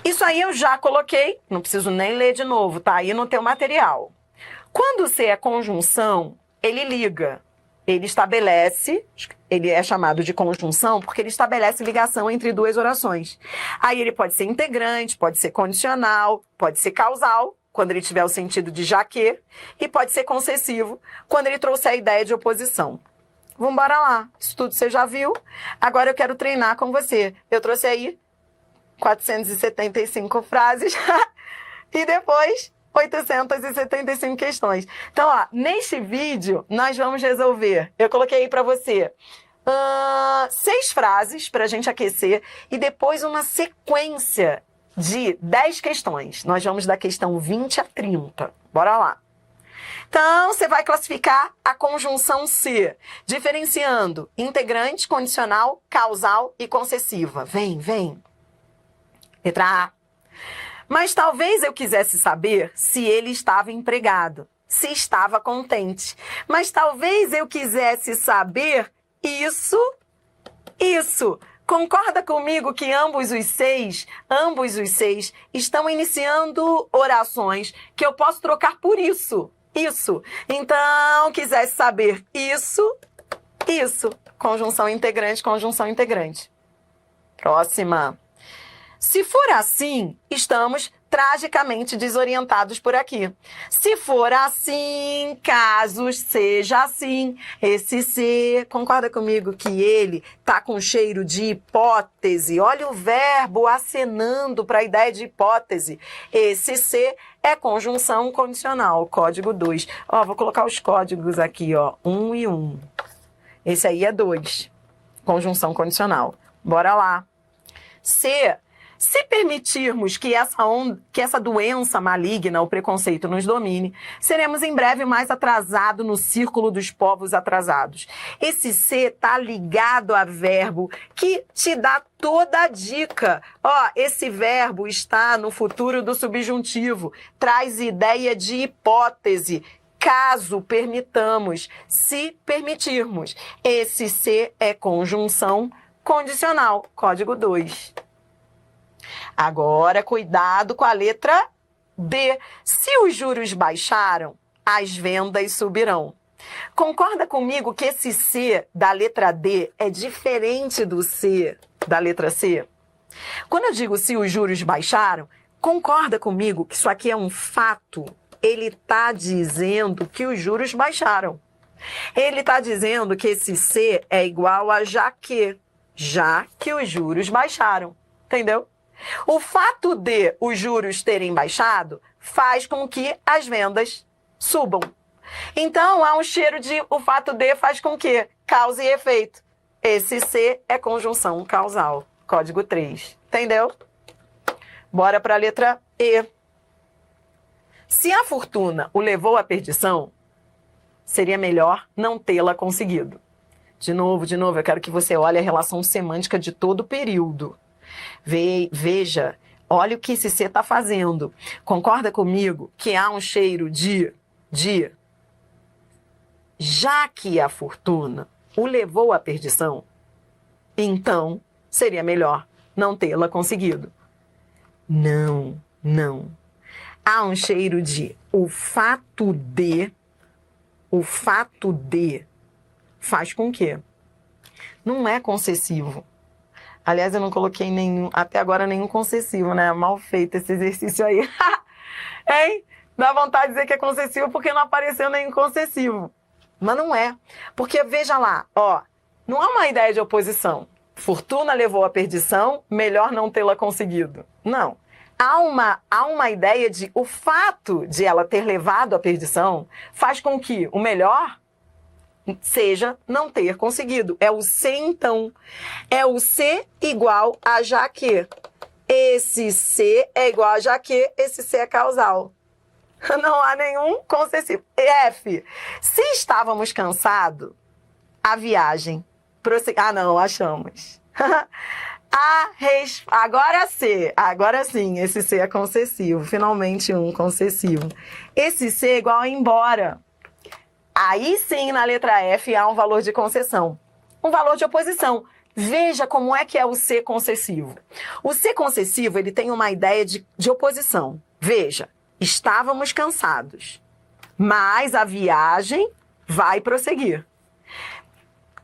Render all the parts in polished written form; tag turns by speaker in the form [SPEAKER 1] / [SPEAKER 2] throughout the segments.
[SPEAKER 1] Isso aí eu já coloquei, não preciso nem ler de novo, tá aí no teu material. Quando o C é conjunção, ele liga, ele estabelece, ele é chamado de conjunção porque ele estabelece ligação entre duas orações. Aí ele pode ser integrante, pode ser condicional, pode ser causal, quando ele tiver o sentido de já que, e pode ser concessivo, quando ele trouxer a ideia de oposição. Vamos embora lá, isso tudo você já viu, agora eu quero treinar com você. Eu trouxe aí 475 frases e depois 875 questões. Então, ó, neste vídeo, nós vamos resolver. Eu coloquei aí para você 6 frases para a gente aquecer e depois uma sequência de 10 questões. Nós vamos da questão 20 a 30. Bora lá. Então, você vai classificar a conjunção C, diferenciando integrante, condicional, causal e concessiva. Vem, vem. Letra A. Mas talvez eu quisesse saber se ele estava empregado, se estava contente. Mas talvez eu quisesse saber isso. Concorda comigo que ambos os seis estão iniciando orações que eu posso trocar por isso. Então, quisesse saber isso. Conjunção integrante. Próxima. Se for assim, estamos tragicamente desorientados por aqui. Se for assim, caso seja assim, esse C, concorda comigo que ele tá com cheiro de hipótese? Olha o verbo acenando para a ideia de hipótese. Esse C é conjunção condicional, código 2. Ó, vou colocar os códigos aqui, ó, 1 e 1. Esse aí é 2, conjunção condicional. Bora lá. C. Se permitirmos que essa doença maligna, o preconceito, nos domine, seremos em breve mais atrasados no círculo dos povos atrasados. Esse C tá ligado a verbo que te dá toda a dica. Ó, esse verbo está no futuro do subjuntivo, traz ideia de hipótese. Caso permitamos, se permitirmos. Esse C é conjunção condicional, código 2. Agora, cuidado com a letra D. Se os juros baixaram, as vendas subirão. Concorda comigo que esse C da letra D é diferente do C da letra C? Quando eu digo se os juros baixaram, concorda comigo que isso aqui é um fato? Ele está dizendo que os juros baixaram. Ele está dizendo que esse C é igual a já que os juros baixaram. Entendeu? O fato de os juros terem baixado faz com que as vendas subam. Então, há um cheiro de o fato de faz com que causa e efeito. Esse C é conjunção causal. Código 3. Entendeu? Bora para a letra E. Se a fortuna o levou à perdição, seria melhor não tê-la conseguido. De novo, eu quero que você olhe a relação semântica de todo o período. Veja, olha o que esse C está fazendo. Concorda comigo que há um cheiro de já que a fortuna o levou à perdição, então seria melhor não tê-la conseguido. Não. Há um cheiro de o fato de faz com que. Não é concessivo. Aliás, eu não coloquei até agora nenhum concessivo, né? Mal feito esse exercício aí. Hein? Dá vontade de dizer que é concessivo porque não apareceu nenhum concessivo. Mas não é. Porque, veja lá, ó, não há uma ideia de oposição. Fortuna levou à perdição, melhor não tê-la conseguido. Não. Há uma ideia de o fato de ela ter levado à perdição faz com que o melhor seja não ter conseguido. É o C, então. É o C igual a já que. Esse C é igual a já que, esse C é causal. Não há nenhum concessivo. F. Se estávamos cansados, a viagem não, achamos. Agora sim, esse C é concessivo. Finalmente um concessivo. Esse C é igual a embora. Aí sim, na letra F, há um valor de concessão. Um valor de oposição. Veja como é que é o ser concessivo. O ser concessivo, ele tem uma ideia de oposição. Veja, estávamos cansados, mas a viagem vai prosseguir.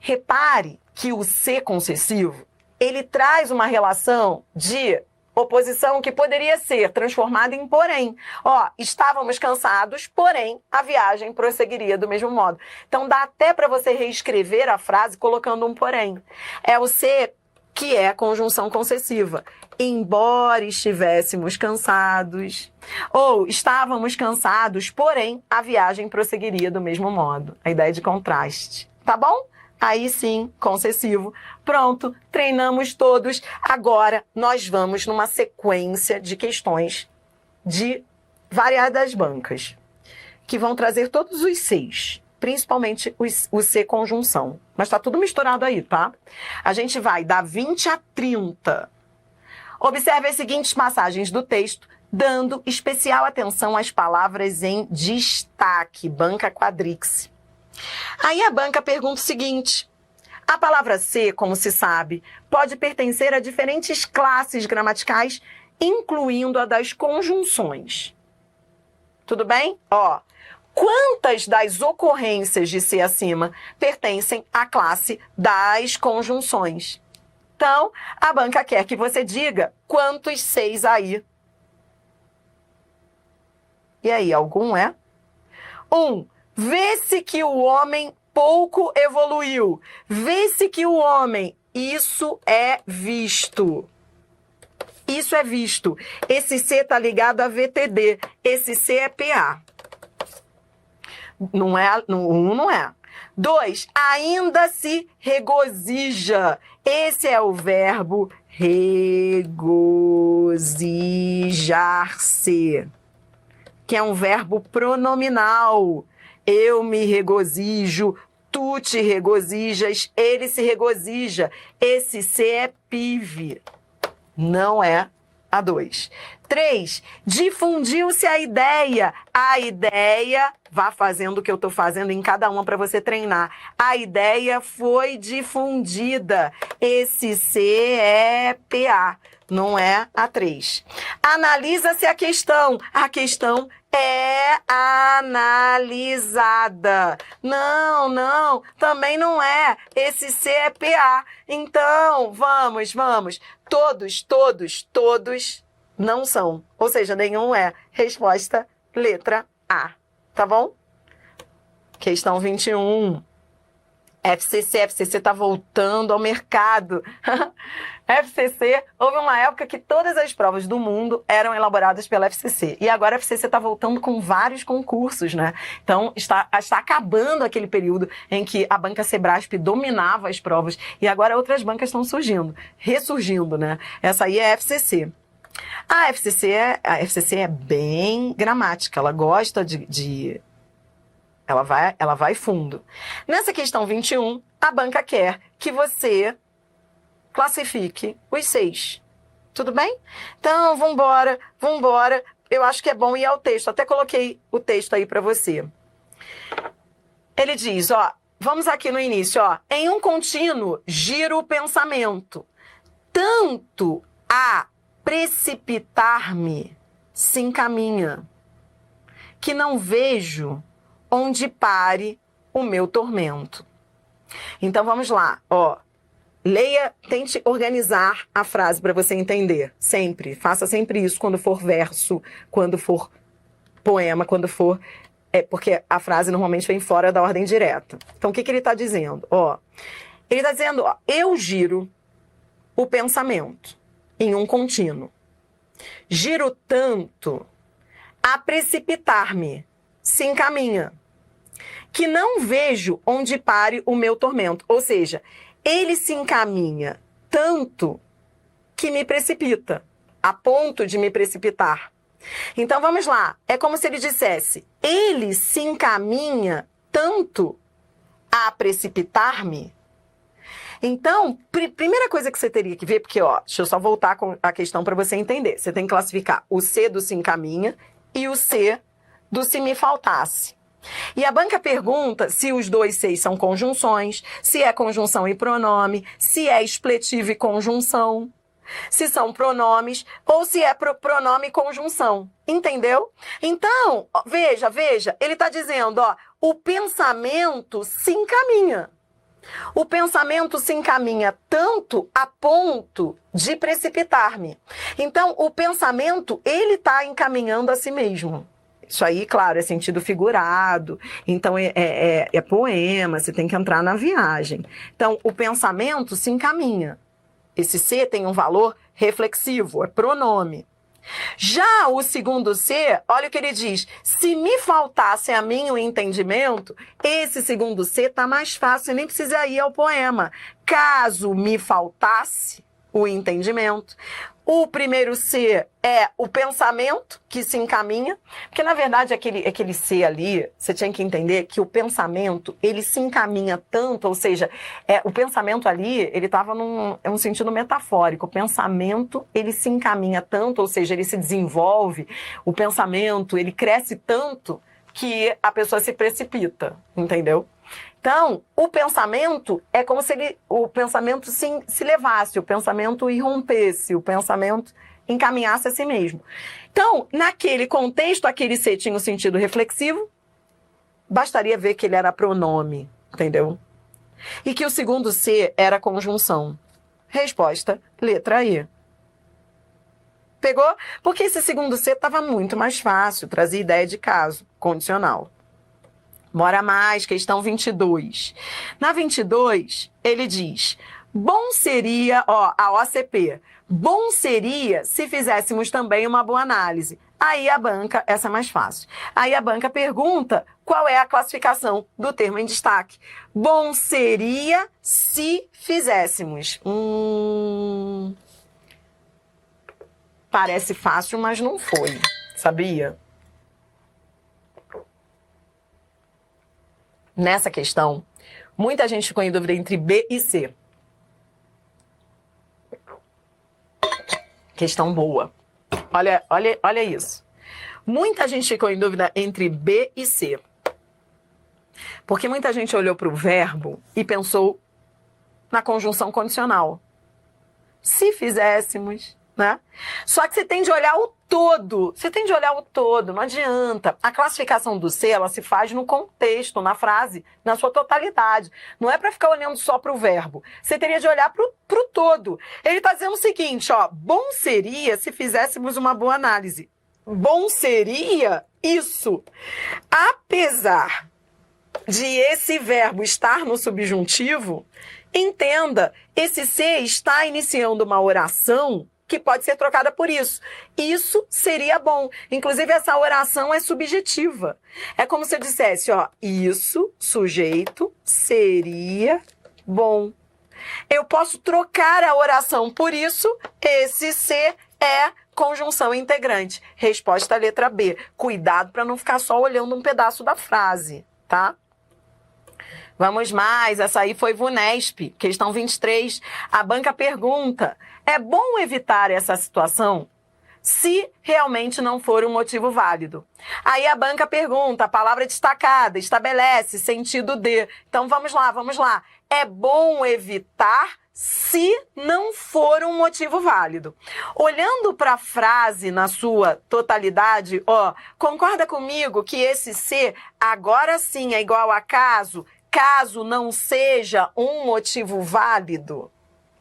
[SPEAKER 1] Repare que o ser concessivo, ele traz uma relação de oposição que poderia ser transformada em porém. Ó, estávamos cansados, porém a viagem prosseguiria do mesmo modo. Então dá até para você reescrever a frase colocando um porém. É o ser que é conjunção concessiva. Embora estivéssemos cansados, ou estávamos cansados, porém a viagem prosseguiria do mesmo modo. A ideia de contraste. Tá bom? Aí sim, concessivo. Pronto, treinamos todos. Agora nós vamos numa sequência de questões de variadas bancas, que vão trazer todos os 6, principalmente o C conjunção. Mas tá tudo misturado aí, tá? A gente vai da 20 a 30. Observe as seguintes passagens do texto, dando especial atenção às palavras em destaque, banca quadríplice. Aí a banca pergunta o seguinte: a palavra ser, como se sabe, pode pertencer a diferentes classes gramaticais, incluindo a das conjunções. Tudo bem? Ó, quantas das ocorrências de ser acima pertencem à classe das conjunções? Então, a banca quer que você diga quantos 6 aí. E aí, algum é? 1. Vê-se que o homem pouco evoluiu. Vê-se que o homem, isso é visto. Isso é visto. Esse C está ligado a VTD. Esse C é PA. Não é, não é. 2, ainda se regozija. Esse é o verbo regozijar-se, que é um verbo pronominal. Eu me regozijo, tu te regozijas, ele se regozija. Esse C é PIV, não é a 2. 3, difundiu-se a ideia. A ideia, vá fazendo o que eu estou fazendo em cada uma para você treinar. A ideia foi difundida. Esse C é PA, não é a 3. Analisa-se a questão. A questão é analisada. Não, também não é. Esse C é PA. Então, vamos. Todos não são. Ou seja, nenhum é. Resposta, letra A. Tá bom? Questão 21. FCC está voltando ao mercado. FCC, houve uma época que todas as provas do mundo eram elaboradas pela FCC. E agora a FCC está voltando com vários concursos, né? Então, está acabando aquele período em que a banca Sebrasp dominava as provas. E agora outras bancas estão surgindo, ressurgindo, né? Essa aí é a FCC. A FCC é bem gramática. Ela gosta de ela vai fundo. Nessa questão 21, a banca quer que você classifique os 6. Tudo bem? Então, vambora. Eu acho que é bom ir ao texto. Até coloquei o texto aí para você. Ele diz, ó, vamos aqui no início, ó. Em um contínuo, giro o pensamento. Tanto a precipitar-me se encaminha, que não vejo onde pare o meu tormento. Então, vamos lá, ó. Leia, tente organizar a frase para você entender. Sempre, faça sempre isso quando for verso, quando for poema, quando for... porque a frase normalmente vem fora da ordem direta. Então, o que ele está dizendo? Ó, ele está dizendo, ó, eu giro o pensamento em um contínuo. Giro tanto a precipitar-me, se encaminha, que não vejo onde pare o meu tormento. Ou seja, ele se encaminha tanto que me precipita, a ponto de me precipitar. Então, vamos lá. É como se ele dissesse, ele se encaminha tanto a precipitar-me. Então, primeira coisa que você teria que ver, porque, ó, deixa eu só voltar com a questão para você entender. Você tem que classificar o C do se encaminha e o C do se me faltasse. E a banca pergunta se os dois seis são conjunções, se é conjunção e pronome, se é expletivo e conjunção, se são pronomes ou se é pronome e conjunção. Entendeu? Então, veja, ele está dizendo, ó, o pensamento se encaminha. O pensamento se encaminha tanto a ponto de precipitar-me. Então, o pensamento, ele está encaminhando a si mesmo. Isso aí, claro, é sentido figurado, então é poema, você tem que entrar na viagem. Então, o pensamento se encaminha. Esse C tem um valor reflexivo, é pronome. Já o segundo C, olha o que ele diz, se me faltasse a mim o entendimento, esse segundo C está mais fácil, nem precisa ir ao poema. Caso me faltasse o entendimento, o primeiro C é o pensamento que se encaminha, porque na verdade aquele C ali, você tinha que entender que o pensamento, ele se encaminha tanto, ou seja, o pensamento ali, ele estava num sentido metafórico, o pensamento, ele se encaminha tanto, ou seja, ele se desenvolve, o pensamento, ele cresce tanto que a pessoa se precipita, entendeu? Então, o pensamento é como se o pensamento se levasse, o pensamento irrompesse, o pensamento encaminhasse a si mesmo. Então, naquele contexto, aquele C tinha um sentido reflexivo, bastaria ver que ele era pronome, entendeu? E que o segundo C era conjunção. Resposta, letra E. Pegou? Porque esse segundo C estava muito mais fácil, trazia ideia de caso condicional. Bora mais, questão 22. Na 22, ele diz, bom seria, a OCP, bom seria se fizéssemos também uma boa análise. Aí a banca, essa é mais fácil. Aí a banca pergunta qual é a classificação do termo em destaque. Bom seria se fizéssemos. Parece fácil, mas não foi, sabia? Nessa questão, muita gente ficou em dúvida entre B e C. Questão boa. Olha isso. Muita gente ficou em dúvida entre B e C. Porque muita gente olhou para o verbo e pensou na conjunção condicional. Se fizéssemos, né? Só que você tem de olhar o todo. Você tem de olhar o todo, não adianta. A classificação do C, ela se faz no contexto, na frase, na sua totalidade. Não é para ficar olhando só para o verbo. Você teria de olhar para o todo. Ele está dizendo o seguinte, ó, bom seria se fizéssemos uma boa análise. Bom seria isso. Apesar de esse verbo estar no subjuntivo, entenda, esse C está iniciando uma oração que pode ser trocada por isso. Isso seria bom. Inclusive, essa oração é subjetiva. É como se eu dissesse, ó, isso, sujeito, seria bom. Eu posso trocar a oração por isso, esse C é conjunção integrante. Resposta letra B. Cuidado para não ficar só olhando um pedaço da frase, tá? Vamos mais, essa aí foi VUNESP, questão 23. A banca pergunta, é bom evitar essa situação se realmente não for um motivo válido? Aí a banca pergunta, a palavra destacada, estabelece sentido de. Então vamos lá. É bom evitar se não for um motivo válido. Olhando para a frase na sua totalidade, ó, concorda comigo que esse se agora sim é igual a caso não seja um motivo válido?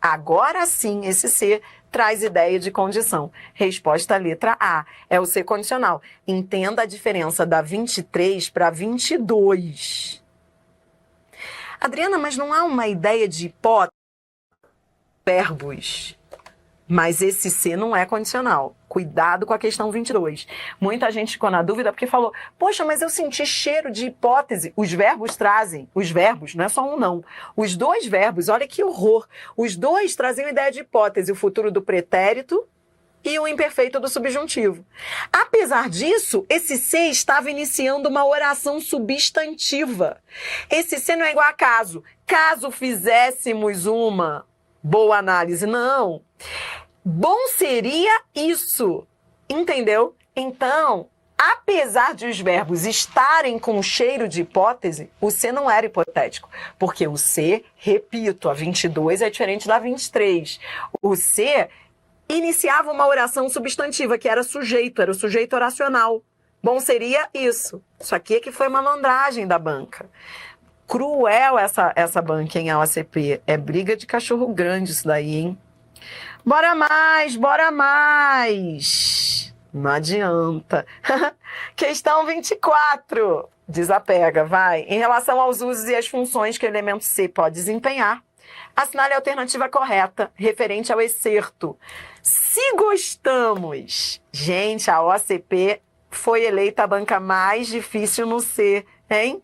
[SPEAKER 1] Agora sim, esse C traz ideia de condição. Resposta letra A. É o C condicional. Entenda a diferença da 23 para 22. Adriana, mas não há uma ideia de hipótese? Verbos. Mas esse C não é condicional. Cuidado com a questão 22. Muita gente ficou na dúvida porque falou, poxa, mas eu senti cheiro de hipótese. Os verbos trazem, os verbos, não é só um não. Os dois verbos, olha que horror. Os dois trazem a ideia de hipótese, o futuro do pretérito e o imperfeito do subjuntivo. Apesar disso, esse C estava iniciando uma oração substantiva. Esse C não é igual a caso. Caso fizéssemos uma boa análise, não. Bom seria isso, entendeu? Então, Apesar de os verbos estarem com cheiro de hipótese, o C não era hipotético. Porque o C, repito, a 22 é diferente da 23. O C iniciava uma oração substantiva, que era sujeito, era o sujeito oracional. Bom, seria isso. Isso aqui é que foi uma malandragem da banca. Cruel essa banca em OACP. É briga de cachorro grande isso daí, hein? Bora mais, bora mais. Não adianta. Questão 24. Desapega, vai. Em relação aos usos e as funções que o elemento C pode desempenhar, assinale a alternativa correta, referente ao excerto. Se gostamos... Gente, a OACP foi eleita a banca mais difícil no C, hein?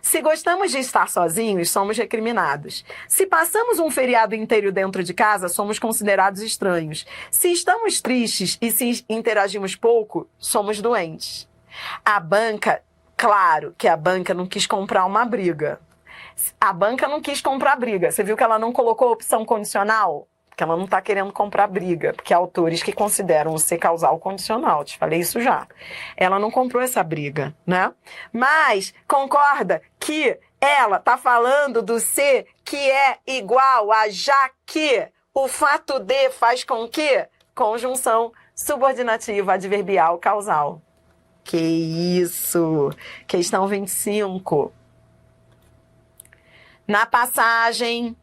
[SPEAKER 1] Se gostamos de estar sozinhos, somos recriminados. Se passamos um feriado inteiro dentro de casa, somos considerados estranhos. Se estamos tristes e se interagimos pouco, somos doentes. A banca, claro que a banca não quis comprar uma briga. A banca não quis comprar briga. Você viu que ela não colocou opção condicional? Porque ela não está querendo comprar briga. Porque há autores que consideram o C causal condicional. Te falei isso já. Ela não comprou essa briga, né? Mas concorda que ela está falando do C que é igual a já que o fato de faz com que conjunção subordinativa adverbial causal. Que isso! Questão 25. Na passagem,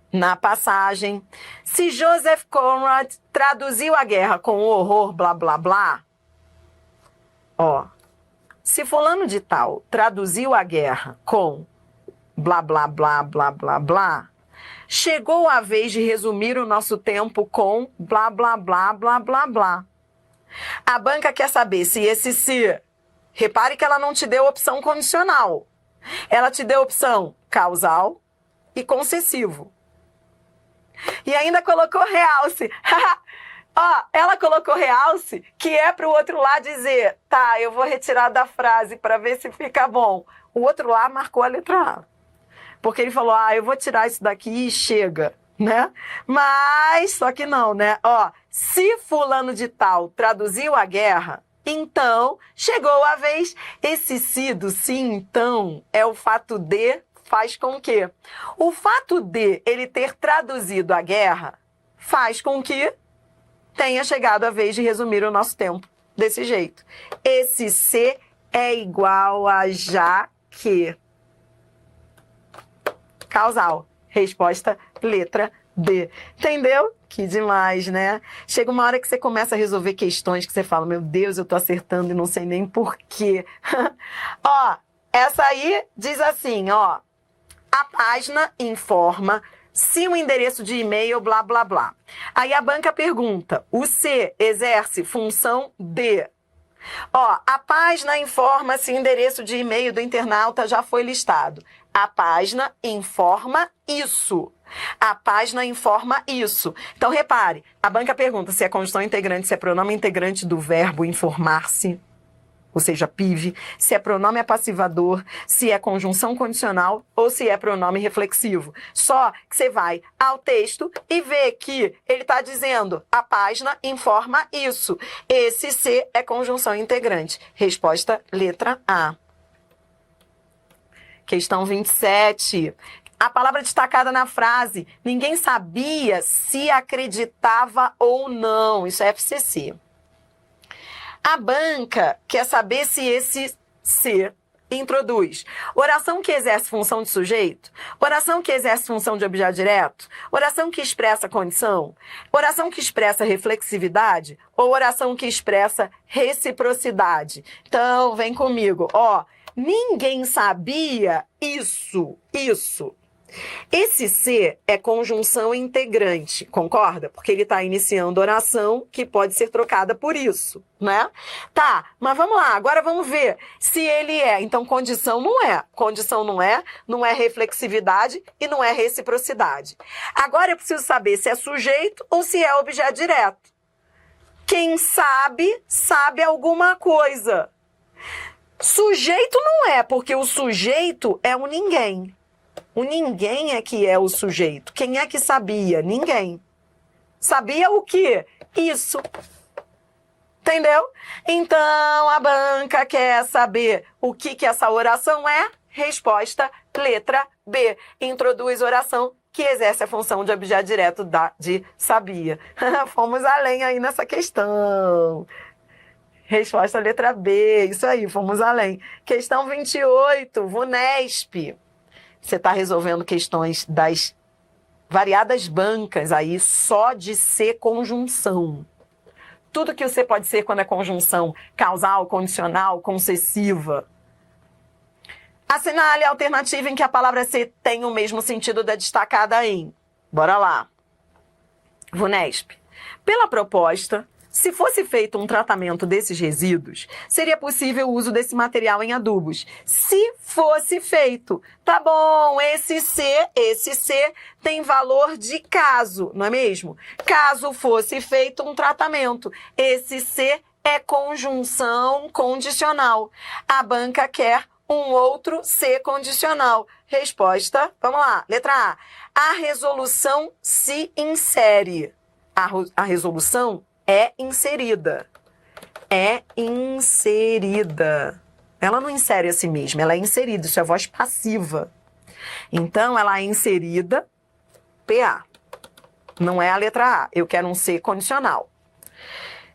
[SPEAKER 1] se Joseph Conrad traduziu a guerra com o horror, blá, blá, blá, ó, se fulano de tal traduziu a guerra com blá, blá, blá, blá, blá, blá, chegou a vez de resumir o nosso tempo com blá, blá, blá, blá, blá, blá. A banca quer saber se esse se... Repare que ela não te deu opção condicional. Ela te deu opção causal e concessivo. E ainda colocou realce. Ó, ela colocou realce, que é para o outro lá dizer, tá, eu vou retirar da frase para ver se fica bom. O outro lá marcou a letra A. Porque ele falou, eu vou tirar isso daqui e chega, né? Mas, só que não, né? Ó, se fulano de tal traduziu a guerra, então chegou a vez. Esse se do sim, então, é o fato de faz com que. O fato de ele ter traduzido a guerra faz com que tenha chegado a vez de resumir o nosso tempo desse jeito. Esse se é igual a já que. Causal. Resposta, letra D. Entendeu? Que demais, né? Chega uma hora que você começa a resolver questões que você fala, meu Deus, eu tô acertando e não sei nem por quê. Ó, essa aí diz assim, ó. A página informa se o endereço de e-mail, blá, blá, blá. Aí a banca pergunta, o C exerce função D. Ó, a página informa se o endereço de e-mail do internauta já foi listado. A página informa isso. A página informa isso. Então, repare, a banca pergunta se é conjunção integrante, se é pronome integrante do verbo informar-se, ou seja, PIV, se é pronome apassivador, se é conjunção condicional ou se é pronome reflexivo. Só que você vai ao texto e vê que ele está dizendo a página informa isso. Esse se é conjunção integrante. Resposta, letra A. Questão 27. A palavra destacada na frase, ninguém sabia se acreditava ou não. Isso é FCC. A banca quer saber se esse se introduz oração que exerce função de sujeito, oração que exerce função de objeto direto, oração que expressa condição, oração que expressa reflexividade ou oração que expressa reciprocidade. Então, vem comigo, ó. Ninguém sabia isso. Esse se é conjunção integrante, concorda? Porque ele está iniciando oração que pode ser trocada por isso, né? Tá, mas vamos lá, agora vamos ver se ele é. Então, condição não é. Condição não é reflexividade e não é reciprocidade. Agora eu preciso saber se é sujeito ou se é objeto direto. Quem sabe, sabe alguma coisa. Sujeito não é, porque o sujeito é o ninguém. O ninguém é que é o sujeito. Quem é que sabia? Ninguém. Sabia o quê? Isso. Entendeu? Então, a banca quer saber o que essa oração é? Resposta, letra B. Introduz oração que exerce a função de objeto direto de sabia. Fomos além aí nessa questão. Resposta, letra B. Isso aí, fomos além. Questão 28, VUNESP. Você está resolvendo questões das variadas bancas aí só de ser conjunção. Tudo que o C pode ser quando é conjunção causal, condicional, concessiva. Assinale a alternativa em que a palavra ser tem o mesmo sentido da destacada em. Bora lá. VUNESP. Pela proposta, se fosse feito um tratamento desses resíduos, seria possível o uso desse material em adubos. Se fosse feito. Tá bom, esse C tem valor de caso, não é mesmo? Caso fosse feito um tratamento. Esse C é conjunção condicional. A banca quer um outro C condicional. Resposta, vamos lá, letra A. A resolução se insere. A resolução é inserida. É inserida. Ela não insere a si mesma, ela é inserida. Isso é voz passiva. Então, ela é inserida, PA. Não é a letra A. Eu quero um C condicional.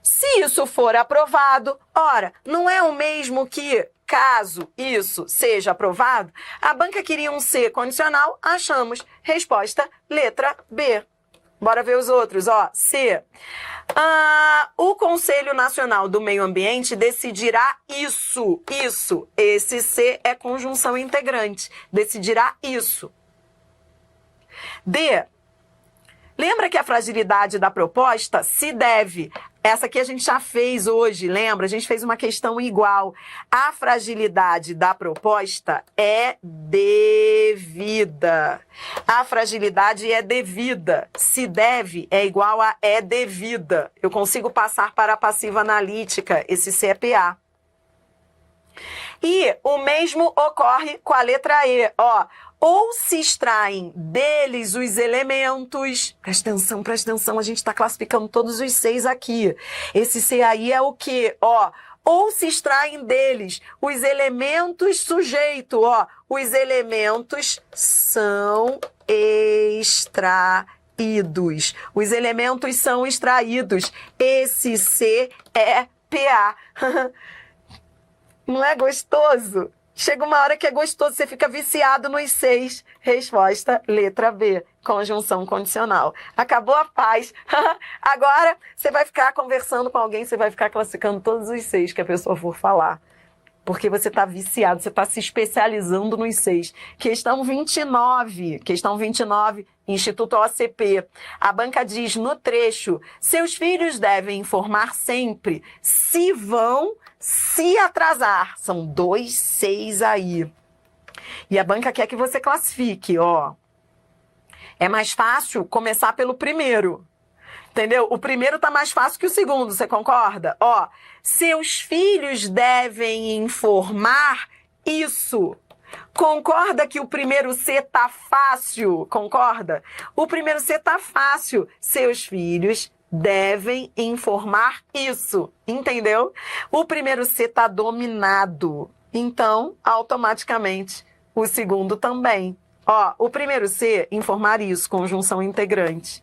[SPEAKER 1] Se isso for aprovado, ora, não é o mesmo que, caso isso seja aprovado, a banca queria um C condicional, achamos. Resposta, letra B. Bora ver os outros, ó. C. O Conselho Nacional do Meio Ambiente decidirá isso. Esse C é conjunção integrante. Decidirá isso. D. Lembra que a fragilidade da proposta se deve. Essa aqui a gente já fez hoje, lembra? A gente fez uma questão igual. A fragilidade da proposta é devida. A fragilidade é devida. Se deve é igual a é devida. Eu consigo passar para a passiva analítica, esse CPA. E o mesmo ocorre com a letra E, ó. Ou se extraem deles os elementos... Presta atenção, a gente está classificando todos os 6 aqui. Esse C aí é o quê? Ó, ou se extraem deles os elementos sujeito, ó. Os elementos são extraídos. Os elementos são extraídos. Esse C é PA. Não é gostoso? Chega uma hora que é gostoso, você fica viciado nos 6. Resposta, letra B, conjunção condicional. Acabou a paz. Agora, você vai ficar conversando com alguém, você vai ficar classificando todos os 6 que a pessoa for falar. Porque você está viciado, você está se especializando nos 6. Questão 29, Instituto OCP. A banca diz no trecho, seus filhos devem informar sempre se vão se atrasar. São 2 6 aí. E a banca quer que você classifique, ó. É mais fácil começar pelo primeiro. Entendeu? O primeiro tá mais fácil que o segundo, você concorda? Ó, seus filhos devem informar isso. Concorda que o primeiro C tá fácil? Concorda? O primeiro C tá fácil. Seus filhos devem informar isso. Entendeu? O primeiro C tá dominado. Então, automaticamente, o segundo também. Ó, o primeiro C, informar isso, conjunção integrante.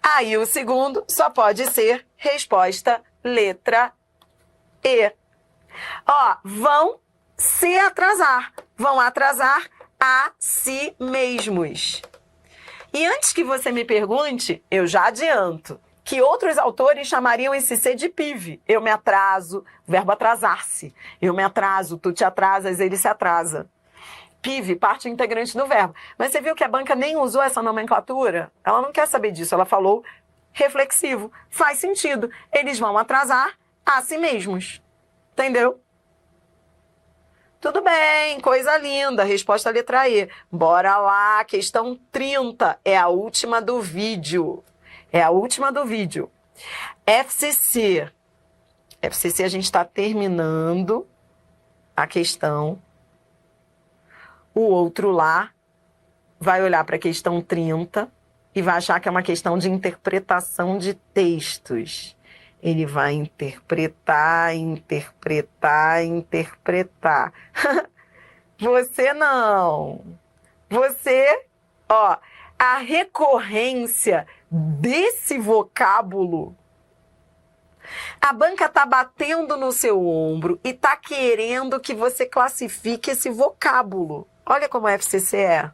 [SPEAKER 1] Aí o segundo só pode ser resposta letra E. Ó, vão se atrasar. Vão atrasar a si mesmos. E antes que você me pergunte, eu já adianto que outros autores chamariam esse C de PIV. Eu me atraso, verbo atrasar-se. Eu me atraso, tu te atrasas, ele se atrasa. PIV, parte integrante do verbo. Mas você viu que a banca nem usou essa nomenclatura? Ela não quer saber disso, ela falou reflexivo. Faz sentido. Eles vão atrasar a si mesmos. Entendeu? Tudo bem, coisa linda. Resposta letra E. Bora lá, questão 30. É a última do vídeo. FCC. FCC a gente está terminando a questão. O outro lá vai olhar para a questão 30 e vai achar que é uma questão de interpretação de textos. Ele vai interpretar, interpretar, interpretar. Você não. Você, ó, a recorrência desse vocábulo, a banca tá batendo no seu ombro e tá querendo que você classifique esse vocábulo. Olha como a FCC é.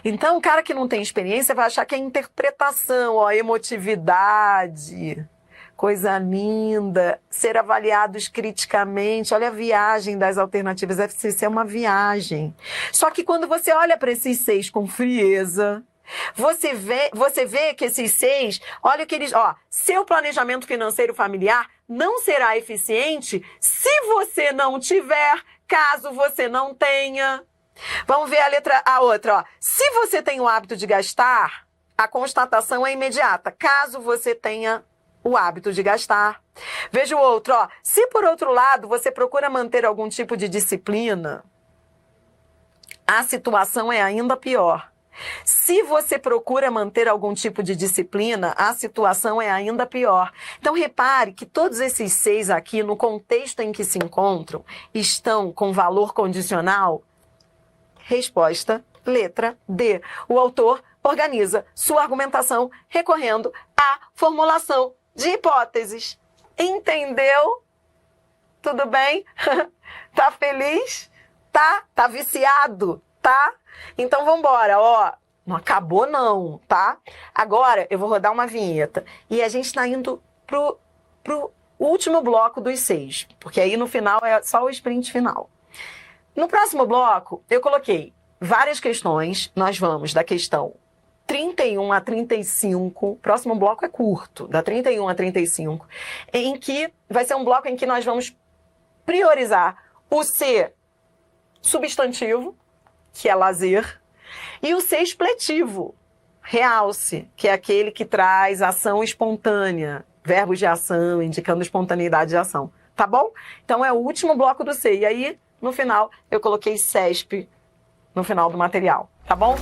[SPEAKER 1] Então, o cara que não tem experiência vai achar que é interpretação, ó, emotividade, coisa linda, ser avaliados criticamente. Olha a viagem das alternativas. A FCC é uma viagem. Só que quando você olha para esses 6 com frieza, você vê que esses 6, olha o que eles... Ó, seu planejamento financeiro familiar não será eficiente se você não tiver, caso você não tenha. Vamos ver a outra, ó. Se você tem o hábito de gastar, a constatação é imediata, caso você tenha o hábito de gastar. Veja o outro, ó. Se por outro lado você procura manter algum tipo de disciplina, a situação é ainda pior. Se você procura manter algum tipo de disciplina, a situação é ainda pior. Então, repare que todos esses 6 aqui, no contexto em que se encontram, estão com valor condicional. Resposta, letra D. O autor organiza sua argumentação recorrendo à formulação de hipóteses. Entendeu? Tudo bem? Tá feliz? Tá viciado? Tá? Então vambora, ó. Não acabou não, tá? Agora eu vou rodar uma vinheta. E a gente tá indo pro último bloco dos 6. Porque aí no final é só o sprint final. No próximo bloco, eu coloquei várias questões. Nós vamos da questão 31 a 35. O próximo bloco é curto, da 31 a 35. Em que vai ser um bloco em que nós vamos priorizar o C substantivo, que é lazer, e o C expletivo, realce, que é aquele que traz ação espontânea, verbos de ação, indicando espontaneidade de ação. Tá bom? Então é o último bloco do C. E aí, no final, eu coloquei CESP no final do material. Tá bom?